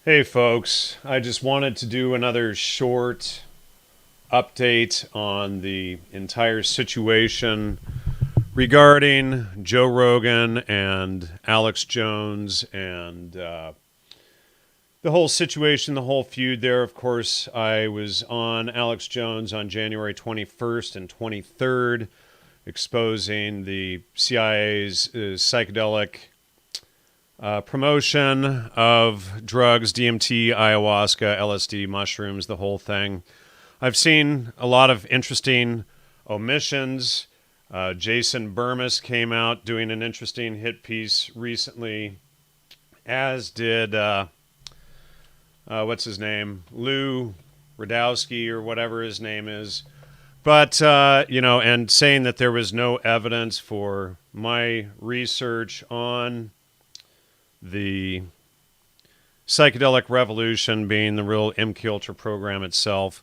Hey folks, I just wanted to do another short update on the entire situation regarding Joe Rogan and Alex Jones and the whole situation, the whole feud there. Of course, I was on Alex Jones on January 21st and 23rd, exposing the CIA's psychedelic promotion of drugs, DMT, ayahuasca, LSD, mushrooms, the whole thing. I've seen a lot of interesting omissions. Jason Burmis came out doing an interesting hit piece recently, as did, what's his name? Lou Radowski or whatever his name is. But, and saying that there was no evidence for my research on the psychedelic revolution being the real MK Ultra program itself.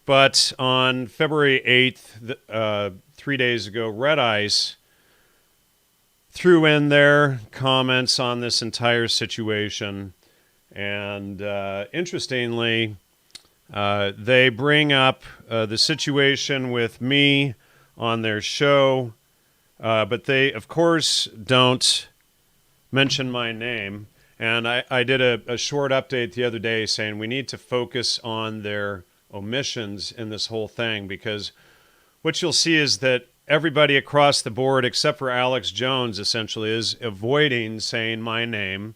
But on February 8th, 3 days ago, Red Ice threw in their comments on this entire situation. And interestingly, they bring up the situation with me on their show, but they, of course, don't mention my name. And I did a short update the other day saying we need to focus on their omissions in this whole thing, because what you'll see is that everybody across the board, except for Alex Jones, essentially is avoiding saying my name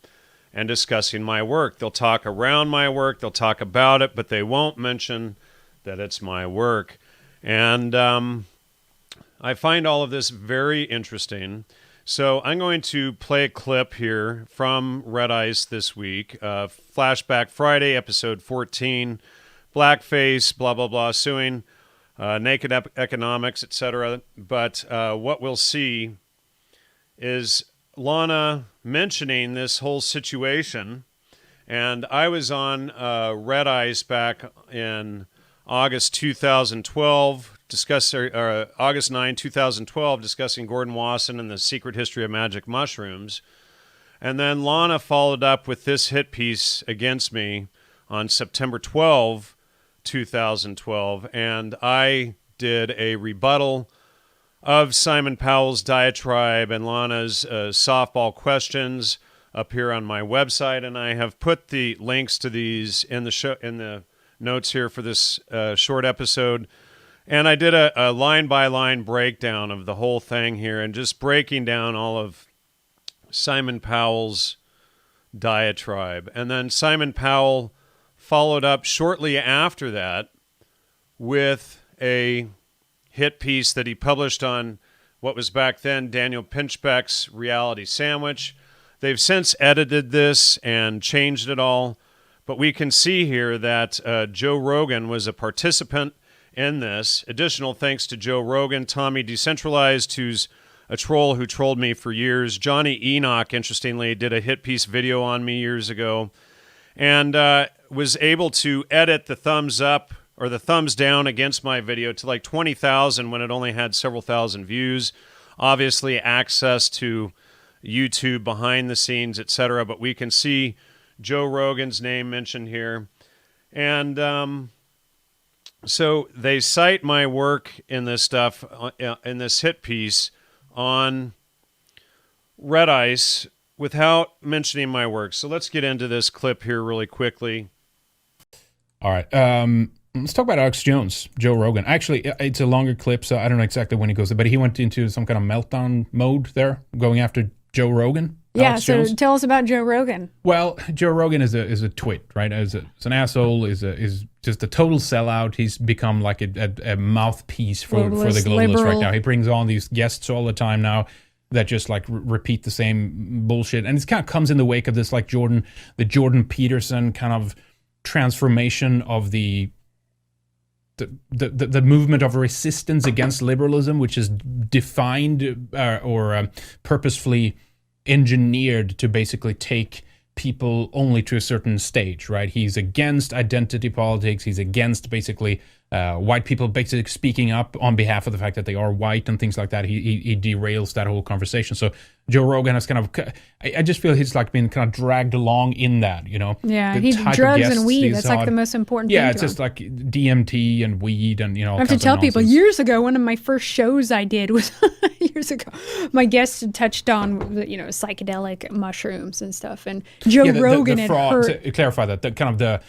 and discussing my work. They'll talk around my work, they'll talk about it, but they won't mention that it's my work. And I find all of this very interesting. So I'm going to play a clip here from Red Ice this week. Flashback Friday, episode 14. Blackface, blah, blah, blah, suing, naked economics, etc. But what we'll see is Lana mentioning this whole situation. And I was on Red Ice back in August 2012, August 9, 2012, discussing Gordon Wasson and the secret history of magic mushrooms. And then Lana followed up with this hit piece against me on September 12, 2012, and I did a rebuttal of Simon Powell's diatribe and Lana's softball questions up here on my website, and I have put the links to these in the show, in the notes here for this short episode. And I did a line-by-line breakdown of the whole thing here, and just breaking down all of Simon Powell's diatribe. And then Simon Powell followed up shortly after that with a hit piece that he published on what was back then Daniel Pinchbeck's Reality Sandwich. They've since edited this and changed it all, but we can see here that Joe Rogan was a participant in this. Additional thanks to Joe Rogan, Tommy Decentralized, who's a troll who trolled me for years. Johnny Enoch, interestingly, did a hit piece video on me years ago, and was able to edit the thumbs up or the thumbs down against my video to like 20,000 when it only had several thousand views. Obviously, access to YouTube behind the scenes, etc. But we can see Joe Rogan's name mentioned here. And so they cite my work in this stuff, in this hit piece on Red Ice, without mentioning my work. So let's get into this clip here really quickly. All right. Let's talk about Alex Jones, Joe Rogan. Actually, it's a longer clip, so I don't know exactly when he goes, but he went into some kind of meltdown mode there, going after Joe Rogan. Yeah, Alex so Jones. tell us about Joe Rogan. Well, Joe Rogan is a twit, right? Is an asshole, is just a total sellout. He's become like a mouthpiece for the globalists liberal. right now. He brings on these guests all the time now that just like repeat the same bullshit. And it kind of comes in the wake of this like the Jordan Peterson kind of transformation of the movement of resistance against liberalism, which is defined or purposefully engineered to basically take people only to a certain stage, right? He's against identity politics. He's against basically white people basically speaking up on behalf of the fact that they are white and things like that. He derails that whole conversation. So Joe Rogan has kind of, I just feel he's like been kind of dragged along in that, you know. Yeah, he drugs and weed. That's like the most important thing. Yeah, it's just like DMT and weed and, you know. I have to tell people, years ago, one of my first shows I did was years ago. My guest touched on, you know, psychedelic mushrooms and stuff, and Joe Rogan had heard. To clarify that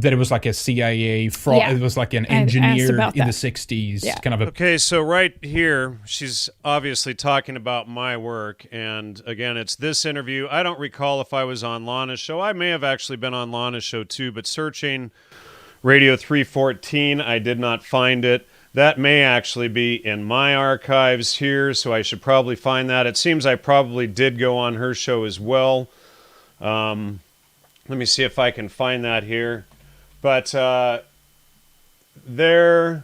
it was like a CIA fraud. Yeah. It was like an engineer in the 60s. Yeah. Kind of okay, so right here, she's obviously talking about my work. And again, it's this interview. I don't recall if I was on Lana's show. I may have actually been on Lana's show too, but searching Radio 314, I did not find it. That may actually be in my archives here, so I should probably find that. It seems I probably did go on her show as well. Let me see if I can find that here. But they're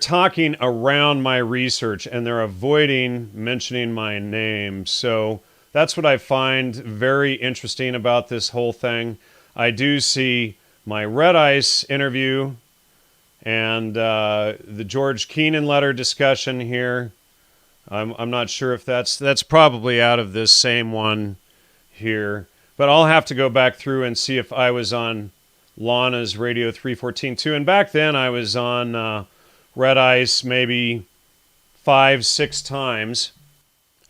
talking around my research and they're avoiding mentioning my name. So that's what I find very interesting about this whole thing. I do see my Red Ice interview and the George Keenan letter discussion here. I'm not sure if that's probably out of this same one here. But I'll have to go back through and see if I was on Lana's Radio 314 too. And back then I was on Red Ice maybe 5-6 times.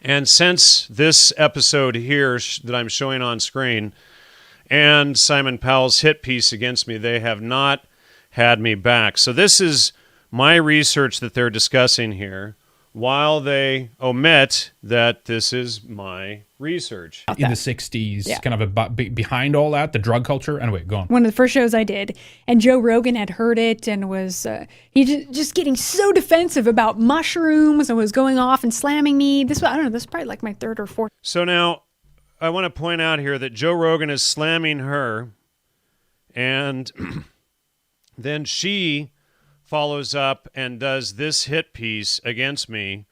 And since this episode here that I'm showing on screen and Simon Powell's hit piece against me, they have not had me back. So this is my research that they're discussing here, while they omit that this is my research. In the 60s, kind of behind all that, the drug culture. Anyway, go on. One of the first shows I did, and Joe Rogan had heard it and was just getting so defensive about mushrooms and was going off and slamming me. This is probably like my third or fourth. So now I want to point out here that Joe Rogan is slamming her, and then she follows up and does this hit piece against me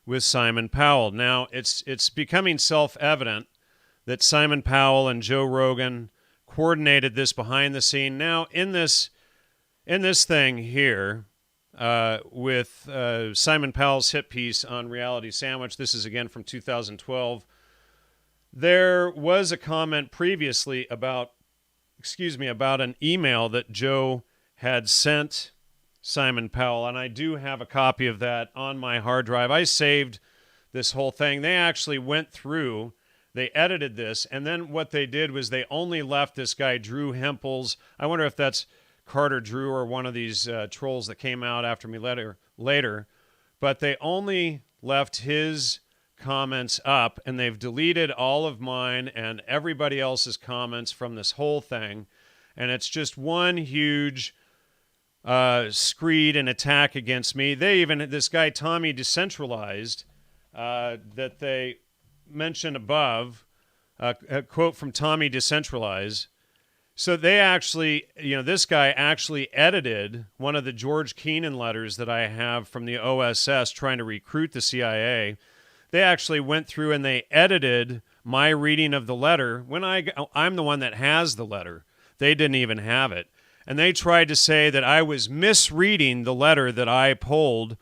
with Simon Powell. Now, it's becoming self-evident that Simon Powell and Joe Rogan coordinated this behind the scene. Now, in this thing here, with Simon Powell's hit piece on Reality Sandwich, this is again from 2012, there was a comment previously about an email that Joe had sent Simon Powell, and I do have a copy of that on my hard drive. I saved this whole thing. They actually went through, they edited this, and then what they did was they only left this guy, Drew Hempels. I wonder if that's Carter Drew or one of these trolls that came out after me later. But they only left his comments up, and they've deleted all of mine and everybody else's comments from this whole thing. And it's just one huge screed and attack against me. This guy Tommy Decentralized, that they mentioned above, a quote from Tommy Decentralized. So they actually, this guy actually edited one of the George Keenan letters that I have from the OSS trying to recruit the CIA. They actually went through and they edited my reading of the letter when I'm the one that has the letter. They didn't even have it. And they tried to say that I was misreading the letter that I pulled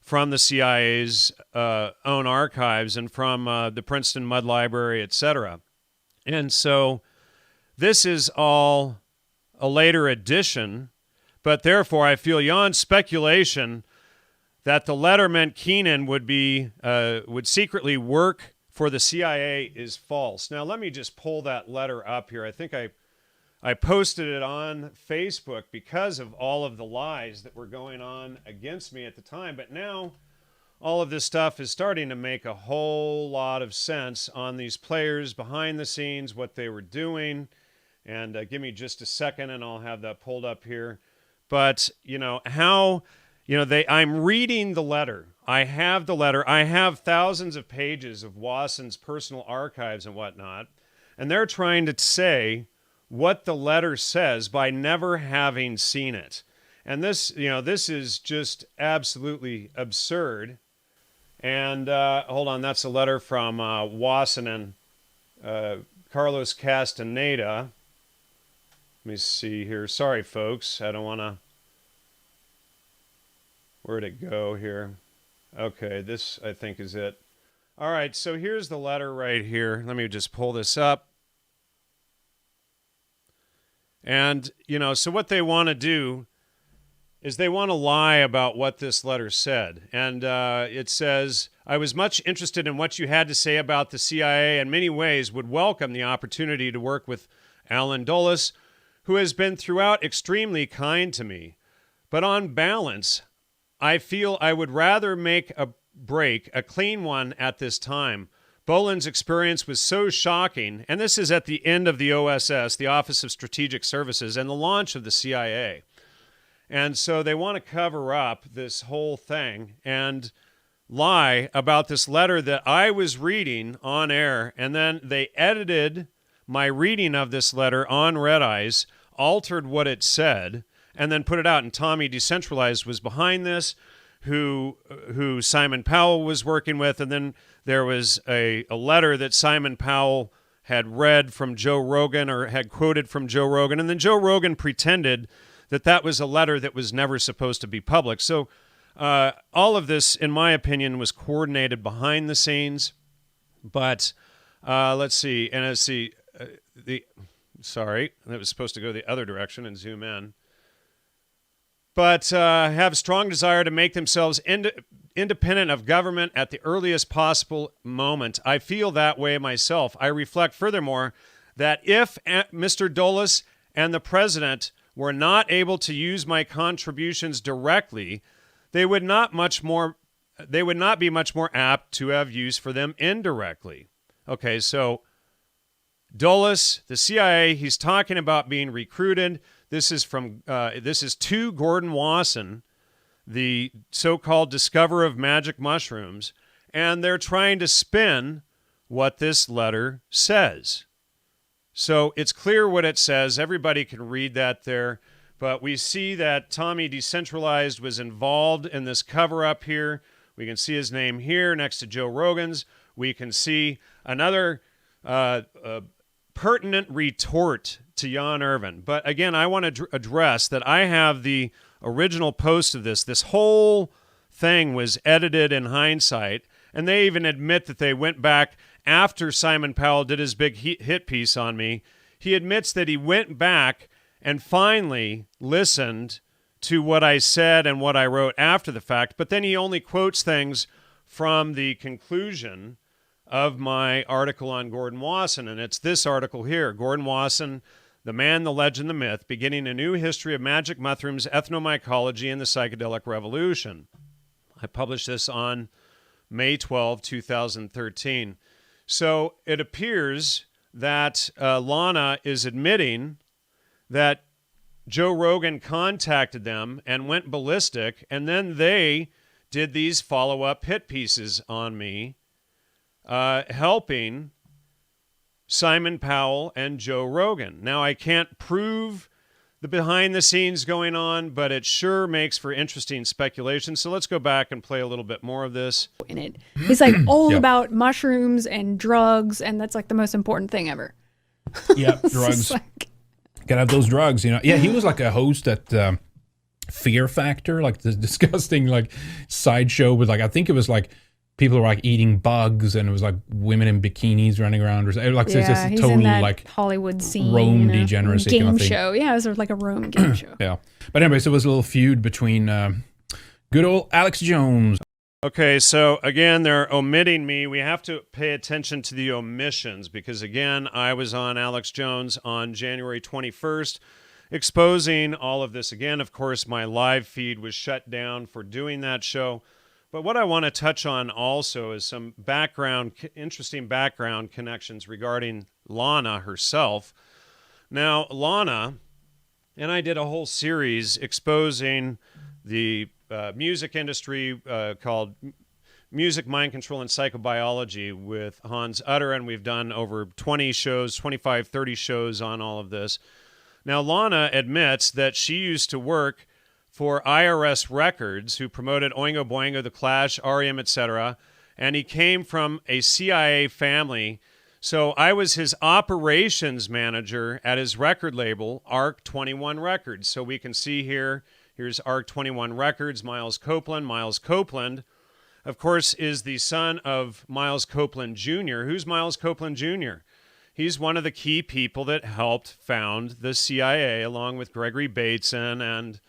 from the CIA's own archives and from the Princeton Mud Library, etc. And so this is all a later addition, but therefore I feel beyond speculation that the letter meant Keenan would secretly work for the CIA is false. Now let me just pull that letter up here. I think I posted it on Facebook because of all of the lies that were going on against me at the time. But now all of this stuff is starting to make a whole lot of sense on these players behind the scenes, what they were doing. And give me just a second and I'll have that pulled up here. But, I'm reading the letter. I have the letter. I have thousands of pages of Wasson's personal archives and whatnot. And they're trying to say what the letter says by never having seen it. And this is just absolutely absurd. And hold on, that's a letter from Wasson and Carlos Castaneda. Let me see here. Sorry, folks. I don't want to... Where'd it go here? Okay, this, I think, is it. All right, so here's the letter right here. Let me just pull this up. And, so what they want to do is they want to lie about what this letter said. And it says, I was much interested in what you had to say about the CIA and in many ways would welcome the opportunity to work with Alan Dulles, who has been throughout extremely kind to me. But on balance, I feel I would rather make a break, a clean one at this time. Boland's experience was so shocking, and this is at the end of the OSS, the Office of Strategic Services, and the launch of the CIA. And so they want to cover up this whole thing and lie about this letter that I was reading on air, and then they edited my reading of this letter on Red Ice, altered what it said, and then put it out. And Tommy Decentralized was behind this, who Simon Powell was working with, and then there was a letter that Simon Powell had read from Joe Rogan or had quoted from Joe Rogan, and then Joe Rogan pretended that was a letter that was never supposed to be public. So all of this, in my opinion, was coordinated behind the scenes. But let's see, and let's see, sorry, that was supposed to go the other direction and zoom in. But have a strong desire to make themselves independent of government at the earliest possible moment. I feel that way myself. I reflect furthermore that if Mr. Dulles and the president were not able to use my contributions directly, they would not be much more apt to have use for them indirectly. Okay, so Dulles, the CIA, he's talking about being recruited. This is to Gordon Wasson, the so-called discoverer of magic mushrooms, and they're trying to spin what this letter says. So it's clear what it says. Everybody can read that there. But we see that Tommy Decentralized was involved in this cover-up here. We can see his name here next to Joe Rogan's. We can see another pertinent retort to Jan Irvin. But again, I want to address that I have the original post of this. This whole thing was edited in hindsight, and they even admit that they went back after Simon Powell did his big hit piece on me. He admits that he went back and finally listened to what I said and what I wrote after the fact, but then he only quotes things from the conclusion of my article on Gordon Wasson, and it's this article here, Gordon Wasson, The Man, the Legend, the Myth, Beginning a New History of Magic Mushrooms, Ethnomycology, and the Psychedelic Revolution. I published this on May 12, 2013. So it appears that Lana is admitting that Joe Rogan contacted them and went ballistic, and then they did these follow-up hit pieces on me, helping Simon Powell and Joe Rogan. Now, I can't prove the behind-the-scenes going on, but it sure makes for interesting speculation. So let's go back and play a little bit more of this. In it, it's like all about mushrooms and drugs, and that's like the most important thing ever. Yeah, drugs. Gotta have those drugs, Yeah, he was like a host at Fear Factor, like the disgusting like sideshow with I think it was like people were like eating bugs, and it was like women in bikinis running around, or like it's just a he's total in that like Hollywood scene, Rome degeneracy game kind of thing. show. Yeah, it was like a Rome game show. Yeah, but anyway, so it was a little feud between good old Alex Jones. Okay, so again, they're omitting me. We have to pay attention to the omissions because, again, I was on Alex Jones on January 21st exposing all of this. Again, of course, my live feed was shut down for doing that show. But what I want to touch on also is some interesting background connections regarding Lana herself. Now, Lana and I did a whole series exposing the music industry called Music, Mind Control, and Psychobiology with Hans Utter, and we've done over 20 shows, 25, 30 shows on all of this. Now, Lana admits that she used to work for IRS Records, who promoted Oingo Boingo, The Clash, REM, etc., and he came from a CIA family. So I was his operations manager at his record label, ARC 21 Records. So we can see here's ARC 21 Records, Miles Copeland. Miles Copeland, of course, is the son of Miles Copeland Jr. Who's Miles Copeland Jr.? He's one of the key people that helped found the CIA, along with Gregory Bateson and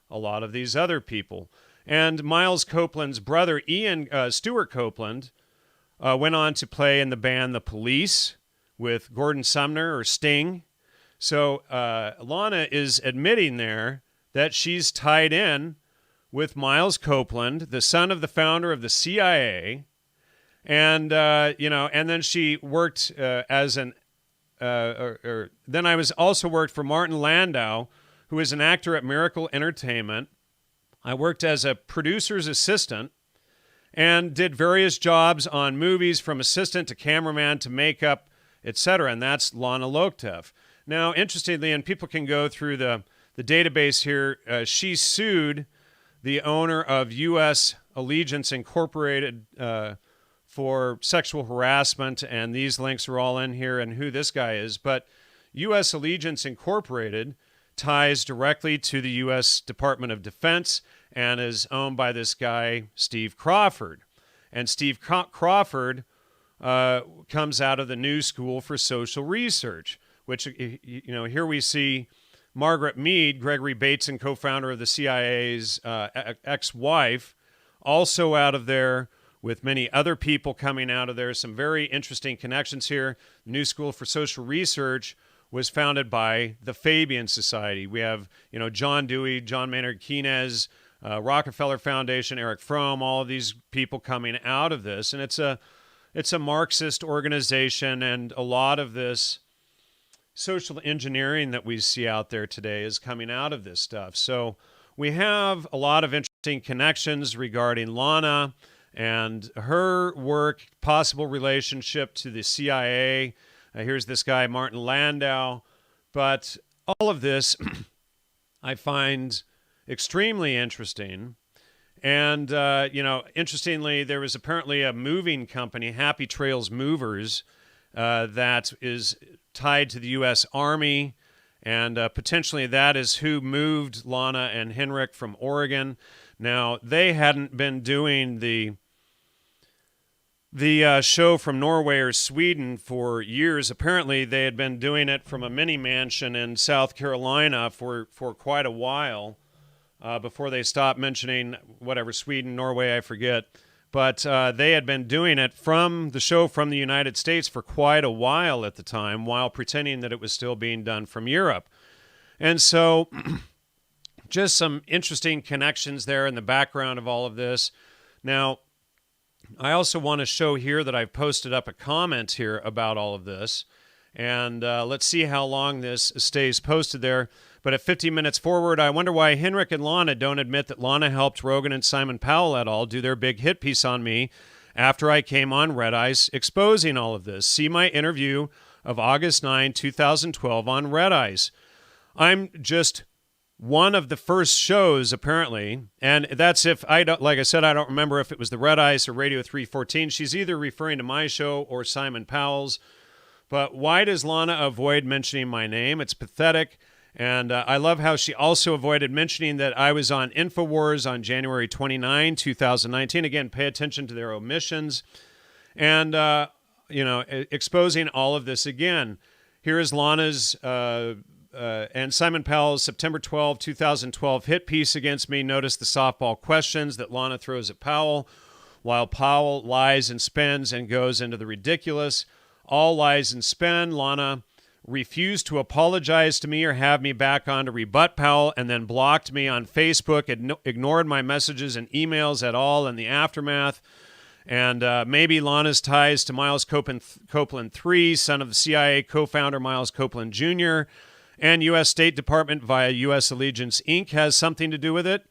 a lot of these other people. And Miles Copeland's brother, Stuart Copeland, went on to play in the band The Police with Gordon Sumner, or Sting. So Lana is admitting there that she's tied in with Miles Copeland, the son of the founder of the CIA. And, and then she worked then I was also worked for Martin Landau, who is an actor at Miracle Entertainment. I worked as a producer's assistant and did various jobs on movies, from assistant to cameraman to makeup, etc. And that's Lana Loktev. Now, interestingly, and people can go through the database here, she sued the owner of U.S. Allegiance Incorporated for sexual harassment, and these links are all in here and who this guy is. But U.S. Allegiance Incorporated ties directly to the U.S. Department of Defense and is owned by this guy, Steve Crawford. And Steve Crawford comes out of the New School for Social Research, which, here we see Margaret Mead, Gregory Bateson, co-founder of the CIA's ex-wife, also out of there, with many other people coming out of there. Some very interesting connections here. The New School for Social Research was founded by the Fabian Society. We have, John Dewey, John Maynard Keynes, Rockefeller Foundation, Eric Fromm, all of these people coming out of this. And it's a Marxist organization, and a lot of this social engineering that we see out there today is coming out of this stuff. So we have a lot of interesting connections regarding Lana and her work, possible relationship to the CIA. Here's this guy, Martin Landau. But all of this I find extremely interesting. And, interestingly, there was apparently a moving company, Happy Trails Movers, that is tied to the U.S. Army. And potentially that is who moved Lana and Henrik from Oregon. Now, they hadn't been doing the show from Norway or Sweden for years. Apparently, they had been doing it from a mini mansion in South Carolina for quite a while before they stopped mentioning Sweden, Norway, I forget. But they had been doing it from the show from the United States for quite a while at the time, while pretending that it was still being done from Europe. And so just some interesting connections there in the background of all of this. Now, I also want to show here that I've posted up a comment here about all of this. And let's see how long this stays posted there. But at 50 minutes forward, I wonder why Henrik and Lana don't admit that Lana helped Rogan and Simon Powell et al. Do their big hit piece on me after I came on Red Ice exposing all of this. See my interview of August 9, 2012 on Red Ice. I'm just one of the first shows, apparently, and that's if I don't, like I said, I don't remember if it was the Red Ice or Radio 314. She's either referring to my show or Simon Powell's. But why does Lana avoid mentioning my name? It's pathetic. And I love how she also avoided mentioning that I was on InfoWars on January 29, 2019. Again, pay attention to their omissions. And, exposing all of this again. Here is Lana's and Simon Powell's September 12, 2012 hit piece against me. Notice the softball questions that Lana throws at Powell, while Powell lies and spins and goes into the ridiculous. All lies and spin. Lana refused to apologize to me or have me back on to rebut Powell, and then blocked me on Facebook, ignored my messages and emails at all in the aftermath. And maybe Lana's ties to Miles Copeland III, son of the CIA co-founder Miles Copeland Jr., and U.S. State Department via U.S. Allegiance Inc. has something to do with it.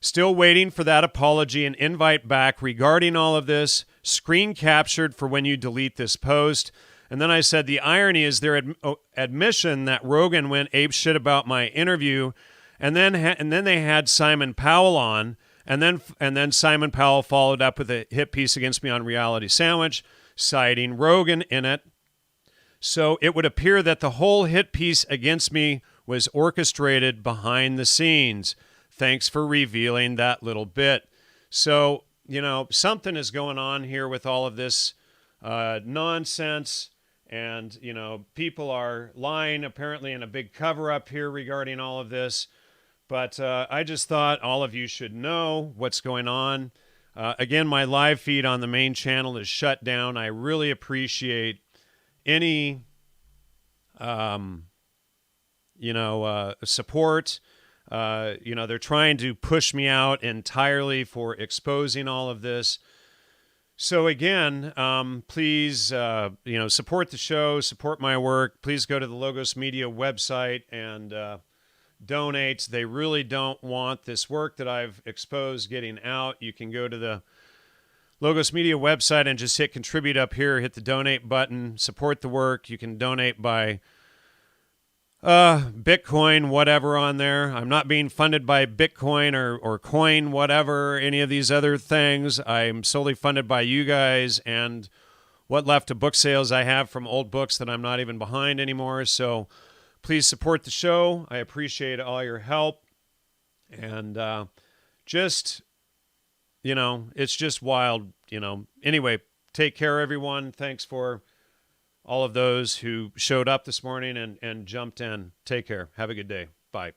Still waiting for that apology and invite back regarding all of this, screen captured for when you delete this post. And then I said the irony is their admission that Rogan went apeshit about my interview, and then they had Simon Powell on, and then Simon Powell followed up with a hit piece against me on Reality Sandwich, citing Rogan in it. So it would appear that the whole hit piece against me was orchestrated behind the scenes. Thanks for revealing that little bit. So, something is going on here with all of this nonsense. And, people are lying apparently in a big cover up here regarding all of this. But I just thought all of you should know what's going on. Again, my live feed on the main channel is shut down. I really appreciate any, support. They're trying to push me out entirely for exposing all of this. So again, please, support the show, support my work. Please go to the Logos Media website and donate. They really don't want this work that I've exposed getting out. You can go to the Logos Media website and just hit contribute up here, hit the donate button, support the work. You can donate by Bitcoin, whatever on there. I'm not being funded by Bitcoin or coin, whatever, any of these other things. I'm solely funded by you guys and what left of book sales I have from old books that I'm not even behind anymore. So please support the show. I appreciate all your help. And it's just wild, Anyway, take care, everyone. Thanks for all of those who showed up this morning and jumped in. Take care. Have a good day. Bye.